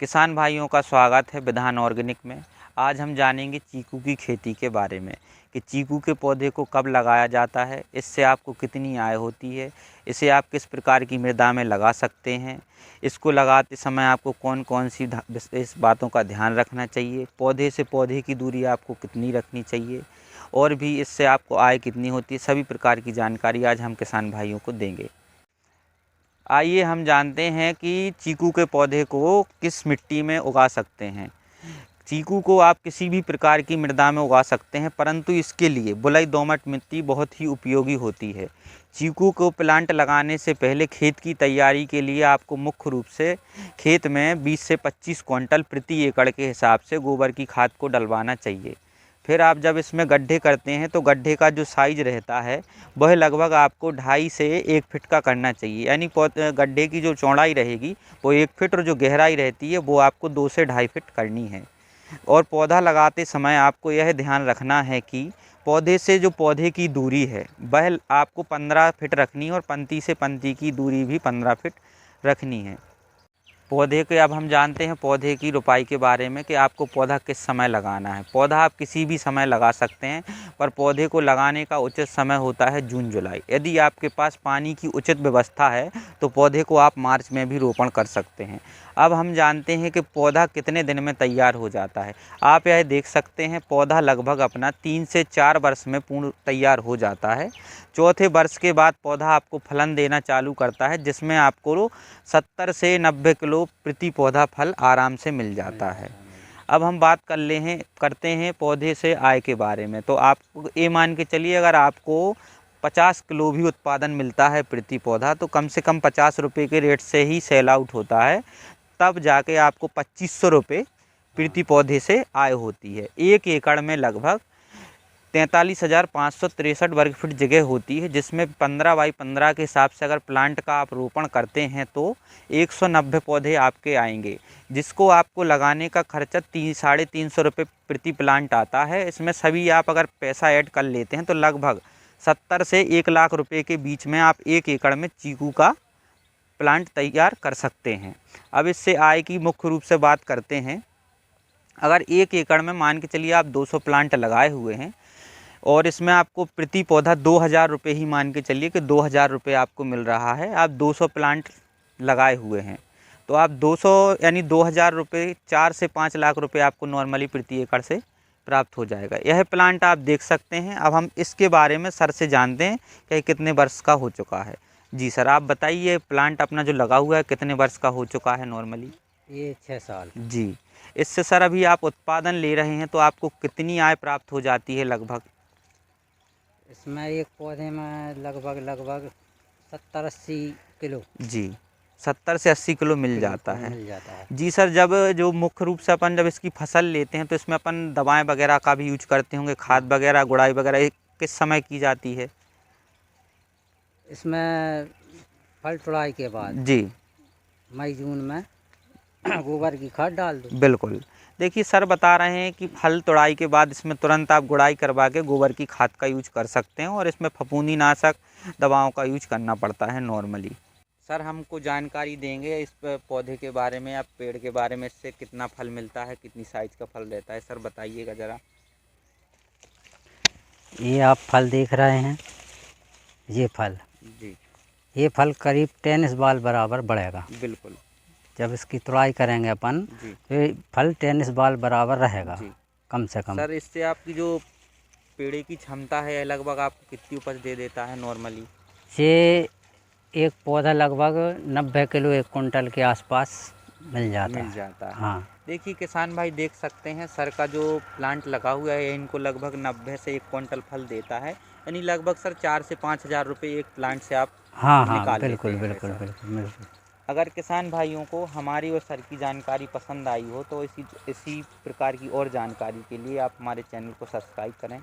किसान भाइयों का स्वागत है विधान ऑर्गेनिक में। आज हम जानेंगे चीकू की खेती के बारे में कि चीकू के पौधे को कब लगाया जाता है, इससे आपको कितनी आय होती है, इसे आप किस प्रकार की मृदा में लगा सकते हैं, इसको लगाते समय आपको कौन कौन सी विशेष बातों का ध्यान रखना चाहिए, पौधे से पौधे की दूरी आपको कितनी रखनी चाहिए और भी इससे आपको आय कितनी होती है, सभी प्रकार की जानकारी आज हम किसान भाइयों को देंगे। आइए हम जानते हैं कि चीकू के पौधे को किस मिट्टी में उगा सकते हैं। चीकू को आप किसी भी प्रकार की मृदा में उगा सकते हैं, परंतु इसके लिए बलुई दोमट मिट्टी बहुत ही उपयोगी होती है। चीकू को प्लांट लगाने से पहले खेत की तैयारी के लिए आपको मुख्य रूप से खेत में 20 से 25 क्विंटल प्रति एकड़ के हिसाब से गोबर की खाद को डलवाना चाहिए। फिर आप जब इसमें गड्ढे करते हैं तो गड्ढे का जो साइज रहता है वह लगभग आपको 2.5 से 1 फीट का करना चाहिए, यानी गड्ढे की जो चौड़ाई रहेगी वो 1 फीट और जो गहराई रहती है वो आपको 2 से 2.5 फीट करनी है। और पौधा लगाते समय आपको यह ध्यान रखना है कि पौधे से जो पौधे की दूरी है वह आपको 15 फीट रखनी है और पंक्ति से पंक्ति की दूरी भी 15 फीट रखनी है। पौधे के अब हम जानते हैं पौधे की रोपाई के बारे में कि आपको पौधा किस समय लगाना है। पौधा आप किसी भी समय लगा सकते हैं, पर पौधे को लगाने का उचित समय होता है जून जुलाई। यदि आपके पास पानी की उचित व्यवस्था है तो पौधे को आप मार्च में भी रोपण कर सकते हैं। अब हम जानते हैं कि पौधा कितने दिन में तैयार हो जाता है। आप यह देख सकते हैं पौधा लगभग अपना 3 से 4 वर्ष में पूर्ण तैयार हो जाता है। चौथे वर्ष के बाद पौधा आपको फलन देना चालू करता है, जिसमें आपको 70 से 90 किलो प्रति पौधा फल आराम से मिल जाता है। अब हम बात करते हैं पौधे से आय के बारे में। तो आप ये मान के चलिए अगर आपको 50 किलो भी उत्पादन मिलता है प्रति पौधा तो कम से कम 50 रुपये के रेट से ही सेल आउट होता है, तब जाके आपको 2500 रुपये प्रति पौधे से आय होती है। 1 एकड़ में लगभग 43,563 वर्ग फीट जगह होती है, जिसमें 15 बाई 15 के हिसाब से अगर प्लांट का आप रोपण करते हैं तो 190 पौधे आपके आएंगे, जिसको आपको लगाने का खर्चा 350 रुपये प्रति प्लांट आता है। इसमें सभी आप अगर पैसा ऐड कर लेते हैं तो लगभग 70 से 1 लाख रुपए के बीच में आप 1 एकड़ में चीकू का प्लांट तैयार कर सकते हैं। अब इससे आय की मुख्य रूप से बात करते हैं। अगर 1 एकड़ में मान के चलिए आप 200 प्लांट लगाए हुए हैं और इसमें आपको प्रति पौधा 2000 रुपये ही मान के चलिए कि 2000 रुपये आपको मिल रहा है। आप 200 प्लांट लगाए हुए हैं तो आप 200 यानी 2000 रुपये 4 से 5 लाख रुपए आपको नॉर्मली प्रति एकड़ से प्राप्त हो जाएगा। यह प्लांट आप देख सकते हैं। अब हम इसके बारे में सर से जानते हैं कि कितने वर्ष का हो चुका है। जी सर, आप बताइए प्लांट अपना जो लगा हुआ है कितने वर्ष का हो चुका है नॉर्मली? ये 6 साल। जी, इससे सर अभी आप उत्पादन ले रहे हैं तो आपको कितनी आय प्राप्त हो जाती है लगभग? इसमें एक पौधे में लगभग 70-80 किलो। जी, 70 से 80 किलो मिल जाता है। मिल जाता है। जी सर, जब जो मुख्य रूप से अपन जब इसकी फसल लेते हैं तो इसमें अपन दवाएं वगैरह का भी यूज करते होंगे, खाद वगैरह गुड़ाई वगैरह ये किस समय की जाती है? इसमें फल तुड़ाई के बाद जी मई जून में गोबर की खाद डाल दो। बिल्कुल। देखिए सर बता रहे हैं कि फल तुड़ाई के बाद इसमें तुरंत आप गुड़ाई करवा के गोबर की खाद का यूज कर सकते हैं और इसमें फफूंदीनाशक दवाओं का यूज करना पड़ता है नॉर्मली। सर हमको जानकारी देंगे इस पौधे के बारे में, आप पेड़ के बारे में, इससे कितना फल मिलता है, कितनी साइज का फल रहता है, सर बताइएगा ज़रा। ये आप फल देख रहे हैं, ये फल जी ये फल करीब टेनिस बॉल बराबर बढ़ेगा। बिल्कुल। जब इसकी तुड़ाई करेंगे अपन जी तो ये फल टेनिस बॉल बराबर रहेगा जी कम से कम। सर इससे आपकी जो पेड़ की क्षमता है लगभग आपको कितनी उपज दे देता है नॉर्मली? ये एक पौधा लगभग 90 किलो 1 कुंटल के आसपास मिल जाता है। हाँ, देखिए किसान भाई देख सकते हैं सर का जो प्लांट लगा हुआ है इनको लगभग 90 से 1 क्विंटल फल देता है, यानी लगभग सर 4 से 5 हज़ार रुपये एक प्लांट से आप हाँ, निकाल बिल्कुल लेते हैं बिल्कुल पैसा। बिल्कुल बिल्कुल। अगर किसान भाइयों को हमारी और सर की जानकारी पसंद आई हो तो इसी प्रकार की और जानकारी के लिए आप हमारे चैनल को सब्सक्राइब करें।